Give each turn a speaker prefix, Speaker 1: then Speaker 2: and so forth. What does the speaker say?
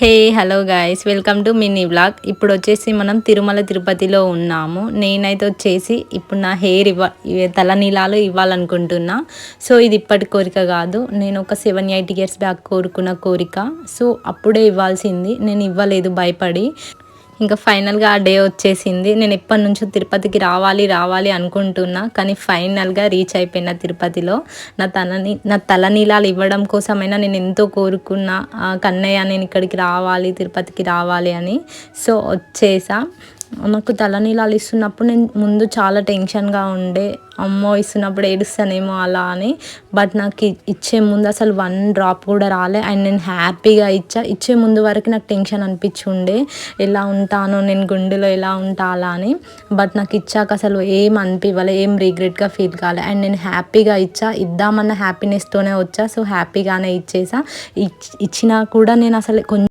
Speaker 1: Hey hello guys, welcome to mini vlog. ఇప్పుడు వచ్చేసి మనం తిరుమల తిరుపతిలో ఉన్నాము. నేనైతే వచ్చేసి ఇప్పుడు నా హెయిర్ తలనీలాలు ఇవ్వాలనుకుంటున్నా. సో ఇది ఇప్పటి కోరిక కాదు, నేను ఒక 7-8 ఇయర్స్ బ్యాక్ కోరుకున్న కోరిక. సో అప్పుడే ఇవ్వాల్సింది, నేను ఇవ్వలేదు భయపడి. ఇంకా ఫైనల్గా ఆ డే వచ్చేసింది. నేను ఎప్పటి నుంచో తిరుపతికి రావాలి అనుకుంటున్నా, కానీ ఫైనల్గా రీచ్ అయిపోయిన తిరుపతిలో. నా తలనీలాలు ఇవ్వడం కోసమైనా నేను ఎంతో కోరుకున్న కన్నయ్య, నేను ఇక్కడికి రావాలి, తిరుపతికి రావాలి అని. సో వచ్చేసా. నాకు తలనీలాలు ఇస్తున్నప్పుడు నేను ముందు చాలా టెన్షన్గా ఉండే, అమ్మో ఇస్తున్నప్పుడు ఏడుస్తానేమో అలా అని. బట్ నాకు ఇచ్చే ముందు అసలు 1 డ్రాప్ కూడా రాలే. అండ్ నేను హ్యాపీగా ఇచ్చే ముందు వరకు నాకు టెన్షన్ అనిపించుండే, ఎలా ఉంటానో నేను గుండెలో ఎలా ఉంటా అలా అని. బట్ నాకు ఇచ్చాక అసలు ఏం అనిపించలే, ఏం రిగ్రెట్గా ఫీల్ కాలే. అండ్ నేను హ్యాపీగా ఇద్దామన్న హ్యాపీనెస్తోనే వచ్చా. సో హ్యాపీగానే ఇచ్చేసా. ఇచ్చినా కూడా నేను అసలు కొంచెం